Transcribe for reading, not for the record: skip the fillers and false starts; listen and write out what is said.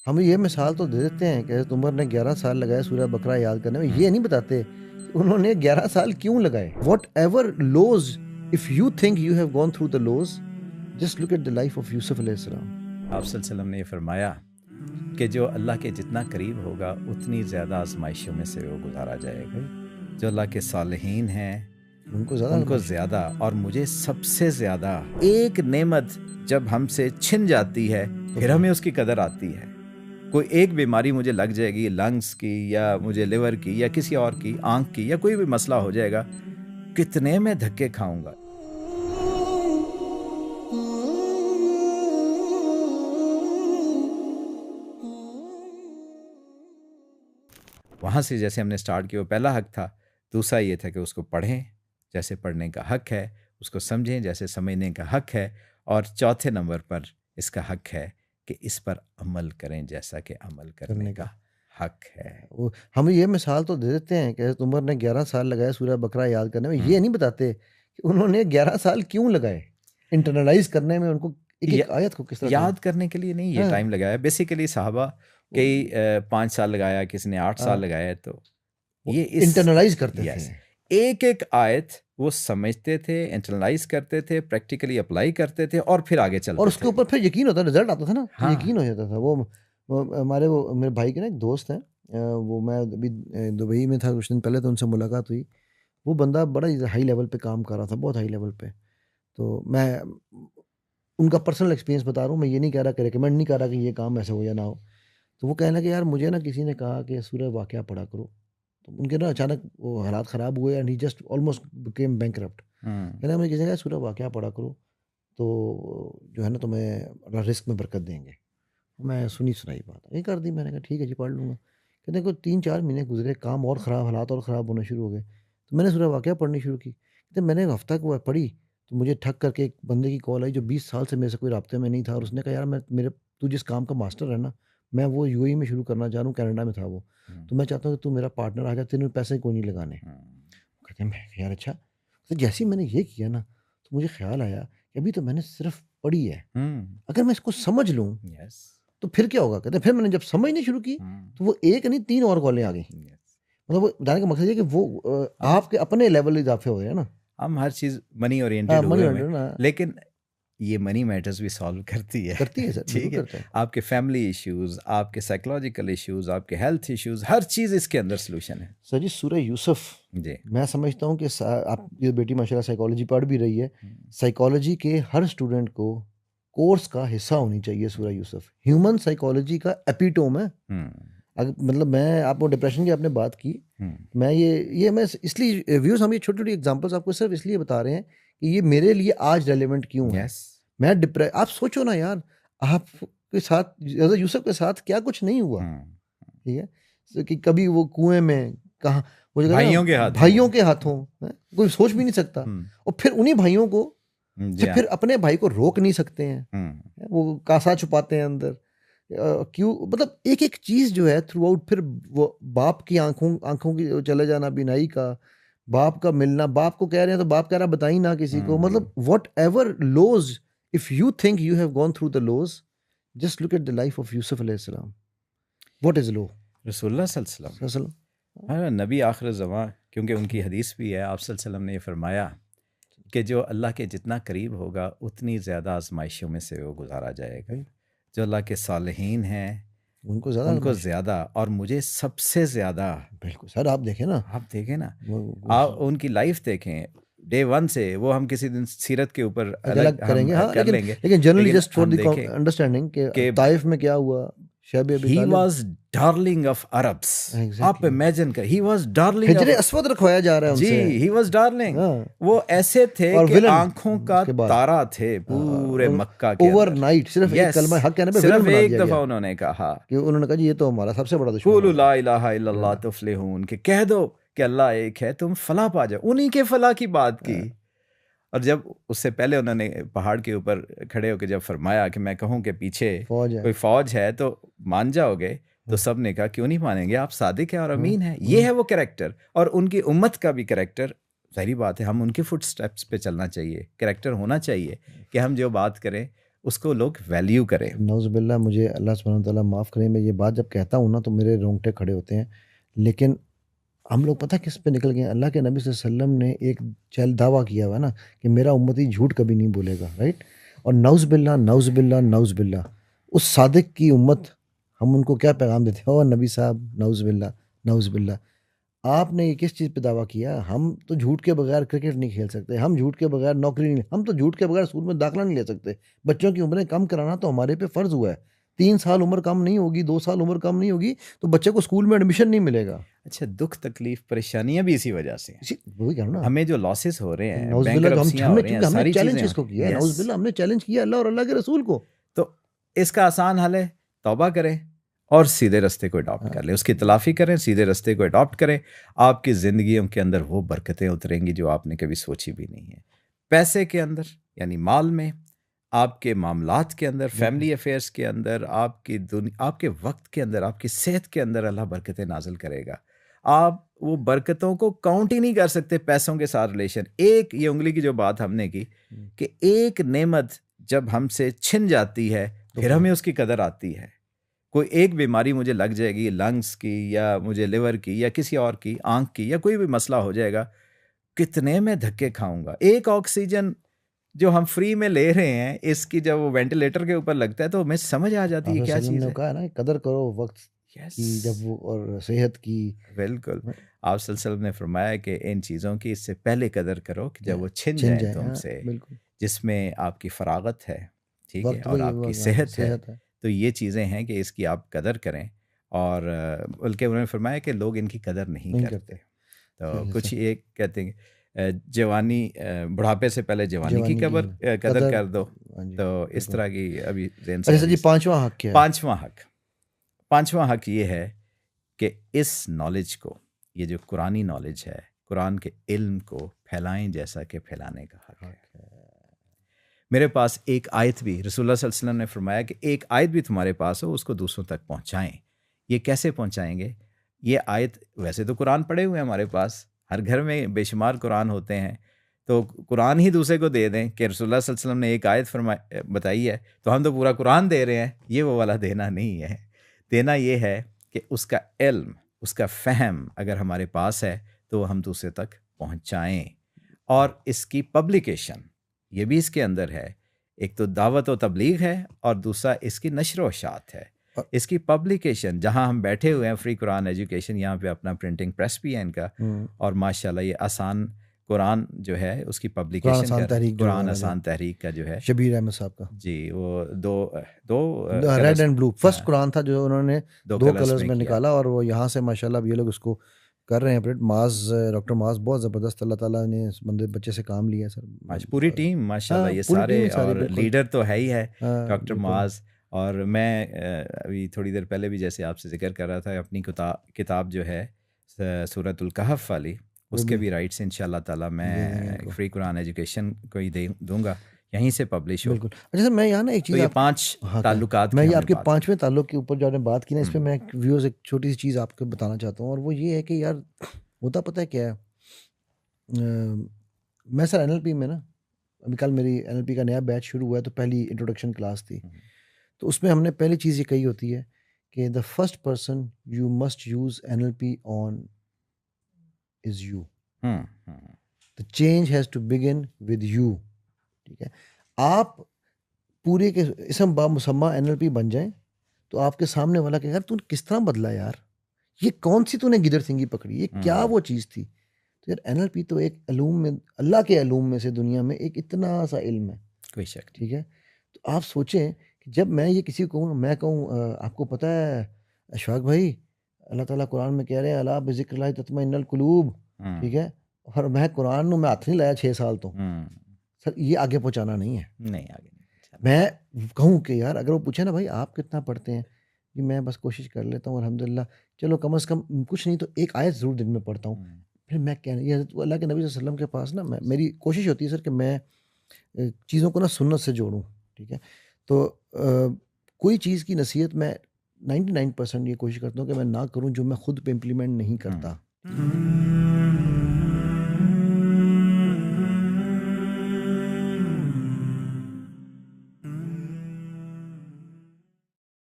ہم یہ مثال تو دے دیتے ہیں کہ حضرت عمر نے 11 سال لگائے سورہ بقرہ یاد کرنے میں، یہ نہیں بتاتے کہ انہوں نے 11 سال کیوں لگائے. Whatever loss of you think you have gone through the loss just look at the life of Yusuf علیہ السلام. آپ صلی اللہ علیہ وسلم نے یہ فرمایا کہ جو اللہ کے جتنا قریب ہوگا اتنی زیادہ آزمائشوں میں سے وہ گزارا جائے گا. جو اللہ کے صالحین ہیں ان کو زیادہ اور مجھے سب سے زیادہ ایک نعمت جب ہم سے چھن جاتی ہے پھر ہمیں اس کی قدر آتی ہے. کوئی ایک بیماری مجھے لگ جائے گی، لنگس کی یا مجھے لیور کی یا کسی اور کی، آنکھ کی یا کوئی بھی مسئلہ ہو جائے گا، کتنے میں دھکے کھاؤں گا. وہاں سے جیسے ہم نے سٹارٹ کیا وہ پہلا حق تھا. دوسرا یہ تھا کہ اس کو پڑھیں جیسے پڑھنے کا حق ہے، اس کو سمجھیں جیسے سمجھنے کا حق ہے، اور چوتھے نمبر پر اس کا حق ہے کہ اس پر عمل کریں جیسا کہ عمل کرنے کا حق ہے. ہم یہ مثال تو دے دیتے ہیں کہ حضرت عمر نے 11 سال لگائے سورہ بقرہ یاد کرنے میں، یہ نہیں بتاتے کہ انہوں نے 11 سال کیوں لگائے انٹرنلائز کرنے میں، ان کو ایک آیت کو کس طرح یاد کرنے کے لیے نہیں یہ ٹائم لگایا. بیسیکلی صحابہ کئی 5 سال لگایا، کسی نے 8 سال لگایا، تو یہ انٹرنلائز کرتے تھے. ایک ایک آیت وہ سمجھتے تھے، انٹرنلائز کرتے تھے، پریکٹیکلی اپلائی کرتے تھے اور پھر آگے چلتے تھے، اور اس کے اوپر پھر یقین ہوتا، رزلٹ آتا تھا نا، یقین ہو جاتا تھا. وہ ہمارے میرے بھائی کے نا ایک دوست ہیں، وہ میں ابھی دبئی میں تھا کچھ دن پہلے، تو ان سے ملاقات ہوئی. وہ بندہ بڑا ہائی لیول پہ کام کر رہا تھا، بہت ہائی لیول پہ. تو میں ان کا پرسنل ایکسپیرینس بتا رہا ہوں، میں یہ نہیں کہہ رہا کہ ریکمینڈ نہیں کر رہا کہ یہ کام ایسے ہو یا نہ ہو. تو وہ کہنے لگے یار مجھے نا کسی نے کہا کہ سورہ واقعہ پڑھا کرو. تو ان کے نا اچانک وہ حالات خراب ہوئے and he just almost became bankrupt. کہنا مجھے کسی نے کہا سورہ واقعہ پڑھا کرو تو جو ہے نا تمہیں اللہ رزق میں برکت دیں گے. میں سنائی بات یہ کر دی، میں نے کہا ٹھیک ہے جی پڑھ لوں گا. کہتے ہیں کوئی 3-4 مہینے گزرے، کام اور خراب، حالات اور خراب ہونا شروع ہو گئے. تو میں نے سورہ واقعہ پڑھنی شروع کی. کہتے میں نے ہفتہ کو پڑھی تو مجھے ٹھک کر کے ایک بندے کی کال آئی جو 20 سال سے میرے سے کوئی رابطے میں نہیں تھا، اور اس نے کہا یار تو جس کام کا ماسٹر ہے نا، میں وہ یو اے میں شروع کرنا چاہ رہا ہوں، کینیڈا میں تھا وہ، تو میں چاہتا ہوں کہ تو میرا پارٹنر آ جائے، تیرے پیسے کوئی نہیں لگانے. کہتے ہیں میں یار اچھا. تو جیسے ہی میں نے یہ کیا نا تو مجھے خیال آیا کہ ابھی تو میں نے صرف پڑھی ہے، اگر میں اس کو سمجھ لوں تو پھر کیا ہوگا. کہتے ہیں پھر میں نے جب سمجھنے شروع کی تو وہ ایک نہیں 3 اور کالیں آ گئیں. مطلب وہ جانے کا مقصد یہ کہ وہ آپ کے اپنے لیول اضافے ہو گئے نا. ہم ہر چیز منی اورینٹڈ ہوئے ہیں، لیکن یہ منی میٹرز بھی سالو کرتی ہے سر. ٹھیک ہے، آپ کے فیملی ایشوز، آپ کے سائیکولوجیکل ایشوز، آپ کے ہیلتھ ایشوز، ہر چیز اس کے اندر سلوشن ہے. سر جی سورہ یوسف، جی میں سمجھتا ہوں کہ آپ یہ بیٹی ماشاءاللہ سائیکالوجی پڑھ بھی رہی ہے، سائیکالوجی کے ہر اسٹوڈنٹ کو کورس کا حصہ ہونی چاہیے سورہ یوسف. ہیومن سائیکالوجی کا ایپیٹوم ہے. مطلب میں آپ کو ڈپریشن کی آپ نے بات کی، میں یہ میں اس لیے ویوز ہم یہ چھوٹی چھوٹی ایگزامپلس آپ کو صرف اس لیے بتا رہے ہیں کہ یہ میرے لیے آج ریلیونٹ کیوں ہے. میں آپ سوچو نا یار، آپ کے ساتھ یوسف کے ساتھ کیا کچھ نہیں ہوا، ٹھیک ہے، کہ کبھی وہ کنویں میں کہاں، بھائیوں کے ہاتھوں کوئی سوچ بھی نہیں سکتا، اور پھر انہی بھائیوں کو پھر اپنے بھائی کو روک نہیں سکتے ہیں، وہ کاسا چھپاتے ہیں اندر. کیوں؟ مطلب ایک ایک چیز جو ہے تھرو آؤٹ. پھر وہ باپ کی آنکھوں کی چلے جانا، بینائی کا، باپ کا ملنا، باپ کو کہہ رہے ہیں تو باپ کہہ رہا بتائی نہ کسی کو. مطلب whatever loss of you think you have gone through the loss just look at the life of Yusuf علیہ السلام. What is love? رسول اللہ صلی اللہ علیہ وسلم نبی آخر زمان، کیونکہ ان کی حدیث بھی ہے، آپ صلی اللہ علیہ وسلم نے یہ فرمایا کہ جو اللہ کے جتنا قریب ہوگا اتنی زیادہ آزمائشوں میں سے وہ گزارا جائے گا. جو اللہ کے صالحین ہیں ان کو زیادہ اور مجھے سب سے زیادہ. بالکل سر، آپ دیکھیں نا، آپ ان کی لائف دیکھیں ڈے 1 سے. وہ ہم کسی دن سیرت کے اوپر الگ کریں گے، کر لیں گے، لیکن generally just for the understanding کہ طائف میں کیا ہوا. He was darling of Arabs. آپ امیجن کر، he was darling of حجر اسود رکھوایا جا رہا ہے ان سے. جی he was darling. وہ ایسے تھے کہ آنکھوں کا تارا تھے پورے مکہ کے اوور نائٹ. صرف ایک کلمہ حق کہنے پہ صرف ایک دفعہ انہوں نے کہا کہ انہوں نے کہا جی یہ تو ہمارا سب سے بڑا دشمن ہے. قولوا لا الہ الا اللہ تفلحون، کہ کہہ دو کہ اللہ ایک ہے تم فلاح پا جاؤ. انہی کے فلاح کی بات کی. اور جب اس سے پہلے انہوں نے پہاڑ کے اوپر کھڑے ہو کے جب فرمایا کہ میں کہوں کہ پیچھے کوئی فوج ہے تو مان جاؤ گے، تو سب نے کہا کیوں نہیں مانیں گے، آپ صادق ہیں اور امین ہیں. یہ ہے وہ کریکٹر، اور ان کی امت کا بھی کریکٹر. ظاہری بات ہے ہم ان کے فٹ سٹیپس پہ چلنا چاہیے. کریکٹر ہونا چاہیے کہ ہم جو بات کریں اس کو لوگ ویلیو کریں. نعوذ باللہ، مجھے اللہ سبحانہ وتعالیٰ معاف کرے، میں یہ بات جب کہتا ہوں نا تو میرے رونگٹے کھڑے ہوتے ہیں. لیکن ہم لوگ پتہ کس پہ نکل گئے ہیں؟ اللہ کے نبی صلی اللہ علیہ وسلم نے ایک دعویٰ کیا ہوا ہے نا کہ میرا امتی جھوٹ کبھی نہیں بولے گا، رائٹ؟ اور نعوذ باللہ نعوذ باللہ نعوذ باللہ، اس صادق کی امت ہم ان کو کیا پیغام دیتے ہیں؟ او نبی صاحب نعوذ باللہ نعوذ باللہ، آپ نے یہ کس چیز پہ دعویٰ کیا؟ ہم تو جھوٹ کے بغیر کرکٹ نہیں کھیل سکتے، ہم جھوٹ کے بغیر نوکری نہیں، ہم تو جھوٹ کے بغیر اسکول میں داخلہ نہیں لے سکتے. بچوں کی عمریں کم کرانا تو ہمارے پہ فرض ہوا ہے. 3 سال عمر کم نہیں ہوگی، 2 سال عمر کم نہیں ہوگی تو بچے کو اسکول میں ایڈمیشن نہیں ملے گا. اچھا، دکھ تکلیف پریشانیاں بھی اسی وجہ سے ہیں. وہی کہہ رہا ہوں نا، ہمیں جو لاسز ہو رہے ہیں، نعوذ باللہ، بینکرپسیاں ہو رہی ہیں، ہم نے ساری چیلنج چیزیں کس کو کیا ہے؟ Yes. نعوذ باللہ، ہم نے چیلنج کیا اللہ اور اللہ کے رسول کو. تو اس کا آسان حل ہے توبہ کریں اور سیدھے رستے کو اڈاپٹ کر لیں، اس کی تلافی کریں، سیدھے رستے کو اڈاپٹ کریں. آپ کی زندگیوں کے اندر وہ برکتیں اتریں گی جو آپ نے کبھی سوچی بھی نہیں ہیں. پیسے کے اندر یعنی مال میں، آپ کے معاملات کے اندر، فیملی افیئرس کے اندر، آپ کے وقت کے اندر، آپ کی صحت کے اندر اللہ برکتیں نازل کرے گا. آپ وہ برکتوں کو کاؤنٹ ہی نہیں کر سکتے پیسوں کے ساتھ ریلیشن. ایک یہ انگلی کی جو بات ہم نے کی کہ ایک نعمت جب ہم سے چھن جاتی ہے پھر ہمیں اس کی قدر آتی ہے. کوئی ایک بیماری مجھے لگ جائے گی، لنگس کی یا مجھے لیور کی یا کسی اور کی، آنکھ کی یا کوئی بھی مسئلہ ہو جائے گا، کتنے میں دھکے کھاؤں گا. ایک آکسیجن جو ہم فری میں لے رہے ہیں، اس کی جب وہ وینٹیلیٹر کے اوپر لگتا ہے تو ہمیں سمجھ آ جاتی ہے کیا چیز ہے. کہا ہے نا قدر کرو وقت کی جب وہ، اور صحت کی. بالکل، آپ صلی اللہ علیہ وسلم نے فرمایا کہ ان چیزوں کی اس سے پہلے قدر کرو کہ جب وہ چھن جائیں تم سے، جس میں آپ کی فراغت ہے، ٹھیک ہے، اور آپ کی صحت ہے. تو یہ چیزیں ہیں کہ اس کی آپ قدر کریں. اور بلکہ انہوں نے فرمایا کہ لوگ ان کی قدر نہیں کرتے. تو کچھ یہ کہتے ہیں جوانی، بڑھاپے سے پہلے جوانی کی قدر کر دو. تو اس طرح کی ابھی جی. پانچواں حق کیا ہے؟ پانچواں حق یہ ہے کہ اس نالج کو، یہ جو قرآنی نالج ہے، قرآن کے علم کو پھیلائیں جیسا کہ پھیلانے کا حق ہے. میرے پاس ایک آیت بھی، رسول اللہ صلی اللہ علیہ وسلم نے فرمایا کہ ایک آیت بھی تمہارے پاس ہو، اس کو دوسروں تک پہنچائیں. یہ کیسے پہنچائیں گے؟ یہ آیت، ویسے تو قرآن پڑھے ہوئے ہیں ہمارے پاس، ہر گھر میں بے شمار قرآن ہوتے ہیں، تو قرآن ہی دوسرے کو دے دیں کہ رسول اللہ صلی اللہ علیہ وسلم نے ایک آیت بتائی ہے تو ہم تو پورا قرآن دے رہے ہیں. یہ وہ والا دینا نہیں ہے. دینا یہ ہے کہ اس کا علم، اس کا فہم اگر ہمارے پاس ہے تو ہم دوسرے تک پہنچائیں. اور اس کی پبلیکیشن، یہ بھی اس کے اندر ہے. ایک تو دعوت و تبلیغ ہے اور دوسرا اس کی نشر و اشاعت ہے. اس کی پبلیکیشن، جہاں ہم بیٹھے ہوئے ہیں فری قرآن ایجوکیشن، یہاں پہ اپنا پرنٹنگ پریس بھی ہے ان کا، اور ماشاءاللہ یہ آسان قرآن جو ہے اس کی پبلیکیشن قرآن آسان تحریک کا جو ہے شبیر احمد صاحب کا، جی، وہ دو ریڈ اینڈ بلو فرسٹ قرآن تھا جو انہوں نے 2 کلرز میں نکالا، اور وہ یہاں سے ماشاءاللہ اب یہ لوگ اس کو کر رہے ہیں اپڈیٹ. ڈاکٹر معاذ بہت زبردست، اللہ تعالیٰ نے اس بچے سے کام لیا سر. آج پوری ٹیم ماشاءاللہ، یہ سارے، اور لیڈر تو ہے ہی ہے ڈاکٹر معاذ. اور میں ابھی تھوڑی دیر پہلے بھی جیسے آپ سے ذکر کر رہا تھا، اپنی کتاب جو ہے سورۃ الکہف والی، اس کے بھی رائٹس انشاءاللہ تعالیٰ میں فری قرآن ایجوکیشن کو ہی دوں گا، یہیں سے پبلش ہو. اچھا سر، میں یہاں نا ایک چیز، یہ 5 تعلقات، میں یہ آپ کے 5ویں تعلق کے اوپر جو آپ نے بات کی نا، اس پہ میں ویورز ایک چھوٹی سی چیز آپ کو بتانا چاہتا ہوں، اور وہ یہ ہے کہ یار ہوتا پتہ ہے کیا ہے، میں سر NLP میں نا، ابھی کل میری NLP کا نیا بیچ شروع ہوا ہے، تو پہلی انٹروڈکشن کلاس تھی، تو اس میں ہم نے پہلی چیز یہ کہی ہوتی ہے کہ the first person you must use NLP on is you. The change has to begin with you. ٹھیک ہے، آپ پورے کے اسم با مسمہ NLP بن جائیں تو آپ کے سامنے والا کہ یار تو کس طرح بدلا یار، یہ کون سی تو نے گدر سنگھی پکڑی، یہ کیا وہ چیز تھی. تو یار NLP تو ایک علوم میں، اللہ کے علوم میں سے دنیا میں ایک اتنا سا علم ہے، کوئی شک. ٹھیک ہے. تو آپ سوچیں کہ جب میں یہ کسی کو کہوں، میں کہوں آپ کو پتہ ہے اشفاق بھائی، اللہ تعالیٰ قرآن میں کہہ رہے ہیں الا بذکر اللہ تطمئن القلوب، ٹھیک ہے، اور میں قرآن میں ہاتھ نہیں لایا 6 سال تو سر، یہ آگے پہنچانا نہیں ہے. نہیں آگے میں کہوں کہ یار اگر وہ پوچھے نا بھائی آپ کتنا پڑھتے ہیں، کہ میں بس کوشش کر لیتا ہوں الحمدللہ، چلو کم از کم کچھ نہیں تو ایک آیت ضرور دن میں پڑھتا ہوں. پھر میں کہنا یہ اللہ کے نبی صلی اللہ علیہ وسلم کے پاس نا، میری کوشش ہوتی ہے سر کہ میں چیزوں کو نا سنت سے جوڑوں. ٹھیک ہے، تو کوئی چیز کی نصیحت میں 99% یہ کوشش کرتا ہوں کہ میں نہ کروں جو میں خود پہ امپلیمنٹ نہیں کرتا.